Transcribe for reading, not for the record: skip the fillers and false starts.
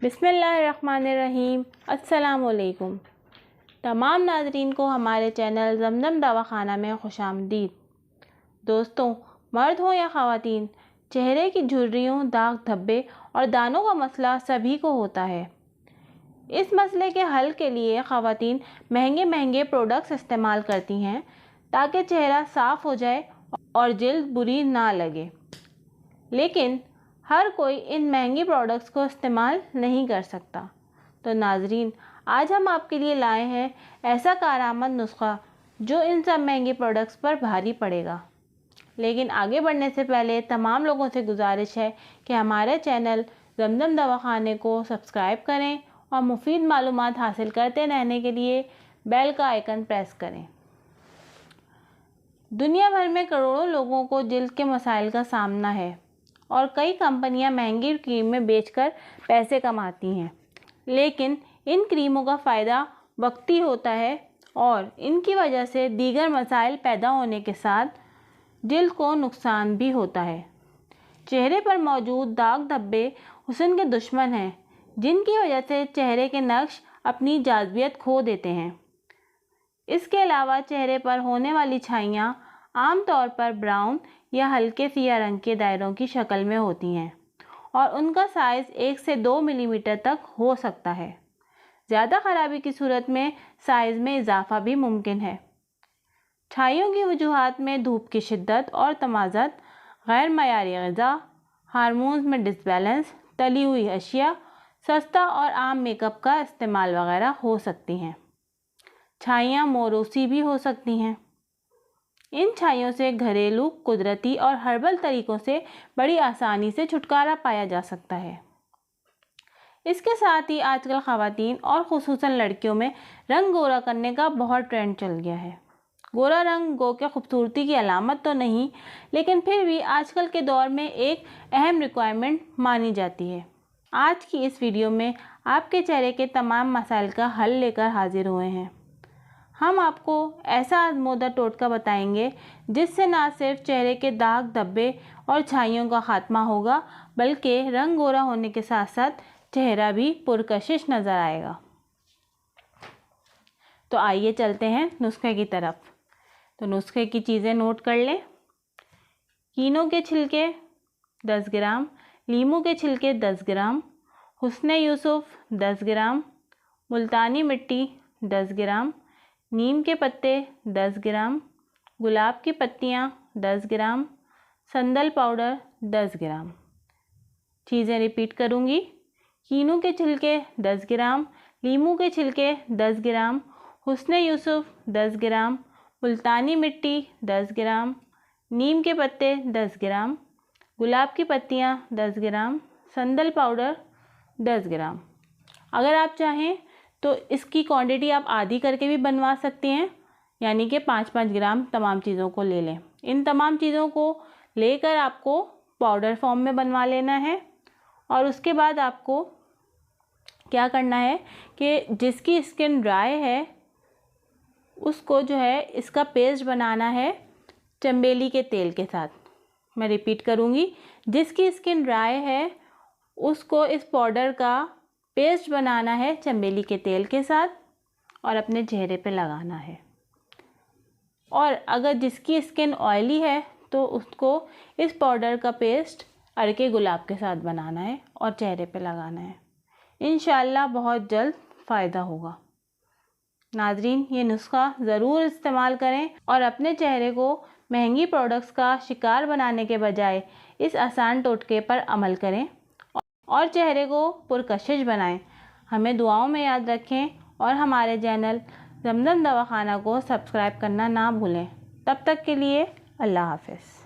बिस्मिल्लाहिर्रहमानिर्रहीम। अस्सलामुअलैकुम। तमाम नाज़रीन को हमारे चैनल ज़मज़म दवाखाना में खुशामदीद। दोस्तों, मर्द हो या ख़वातीन, चेहरे की झुर्रियों, दाग धब्बे और दानों का मसला सभी को होता है। इस मसले के हल के लिए ख़वातीन महंगे महंगे प्रोडक्ट्स इस्तेमाल करती हैं ताकि चेहरा साफ़ हो जाए और जिल्द बुरी ना लगे। लेकिन हर कोई इन महंगी प्रोडक्ट्स को इस्तेमाल नहीं कर सकता। तो नाजरीन, आज हम आपके लिए लाए हैं ऐसा कारआमद नुस्खा जो इन सब महंगे प्रोडक्ट्स पर भारी पड़ेगा। लेकिन आगे बढ़ने से पहले तमाम लोगों से गुजारिश है कि हमारे चैनल ज़मज़म दवाखाने को सब्सक्राइब करें और मुफीद मालूमात हासिल करते रहने के लिए बेल का आइकन प्रेस करें। दुनिया भर में करोड़ों लोगों को जिल्द के मसाइल का सामना है और कई कंपनियां महंगी क्रीमें बेचकर पैसे कमाती हैं। लेकिन इन क्रीमों का फ़ायदा वक्ती होता है और इनकी वजह से दीगर मसाइल पैदा होने के साथ जिल्द को नुकसान भी होता है। चेहरे पर मौजूद दाग धब्बे हुस्न के दुश्मन हैं, जिनकी वजह से चेहरे के नक्श अपनी जाज़बियत खो देते हैं। इसके अलावा चेहरे पर होने वाली छाइयाँ आमतौर पर ब्राउन या हल्के सिया रंग के दायरों की शक्ल में होती हैं और उनका साइज़ 1 से 2 मिलीमीटर तक हो सकता है। ज़्यादा ख़राबी की सूरत में साइज़ में इजाफा भी मुमकिन है। छाइयों की वजूहात में धूप की शिद्दत और तमाज़त, गैर मयारी ग़िज़ा, हार्मोन्स में डिसबैलेंस, तली हुई अशिया, सस्ता और आम मेकअप का इस्तेमाल वगैरह हो सकती हैं। छाइयाँ मोरोसी भी हो सकती हैं। इन छाइयों से घरेलू, कुदरती और हर्बल तरीक़ों से बड़ी आसानी से छुटकारा पाया जा सकता है। इसके साथ ही आजकल ख़वातीन और ख़ुसूसन लड़कियों में रंग गोरा करने का बहुत ट्रेंड चल गया है। गोरा रंग गो के खूबसूरती की अलामत तो नहीं, लेकिन फिर भी आजकल के दौर में एक अहम रिक्वायरमेंट मानी जाती है। आज की इस वीडियो में आपके चेहरे के तमाम मसाइल का हल लेकर हाजिर हुए हैं। हम आपको ऐसा आज़मूदा टोटका बताएंगे जिससे ना सिर्फ चेहरे के दाग धब्बे और छाइयों का ख़ात्मा होगा, बल्कि रंग गोरा होने के साथ साथ चेहरा भी पुरकशिश नज़र आएगा। तो आइए चलते हैं नुस्खे की तरफ। तो नुस्खे की चीज़ें नोट कर लें। कीनों के छिलके 10 ग्राम, लीमू के छिलके 10 ग्राम, हुस्न यूसुफ 10 ग्राम, मुल्तानी मिट्टी 10 ग्राम, नीम के पत्ते 10 ग्राम, गुलाब की पत्तियाँ 10 ग्राम, संदल पाउडर 10 ग्राम। चीज़ें रिपीट करूँगी। कीनों के छिलके 10 ग्राम, लीमू के छिलके 10 ग्राम, हुस्न यूसुफ 10 ग्राम, मुल्तानी मिट्टी 10 ग्राम, नीम के पत्ते 10 ग्राम, गुलाब की पत्तियाँ 10 ग्राम, संदल पाउडर 10 ग्राम। अगर आप चाहें तो इसकी क्वांटिटी आप आधी करके भी बनवा सकती हैं, यानी कि 5-5 ग्राम तमाम चीज़ों को ले लें। इन तमाम चीज़ों को लेकर आपको पाउडर फॉर्म में बनवा लेना है और उसके बाद आपको क्या करना है कि जिसकी स्किन ड्राई है उसको जो है इसका पेस्ट बनाना है चमेली के तेल के साथ। मैं रिपीट करूँगी, जिसकी स्किन ड्राई है उसको इस पाउडर का पेस्ट बनाना है चमेली के तेल के साथ और अपने चेहरे पे लगाना है। और अगर जिसकी स्किन ऑयली है तो उसको इस पाउडर का पेस्ट अरके गुलाब के साथ बनाना है और चेहरे पे लगाना है। इंशाल्लाह बहुत जल्द फ़ायदा होगा। नाजरीन, ये नुस्खा ज़रूर इस्तेमाल करें और अपने चेहरे को महंगी प्रोडक्ट्स का शिकार बनाने के बजाय इस आसान टोटके पर अमल करें और चेहरे को पुरकशिश बनाएं। हमें दुआओं में याद रखें और हमारे चैनल ज़मज़म दवाखाना को सब्सक्राइब करना ना भूलें। तब तक के लिए अल्लाह हाफ़िज़।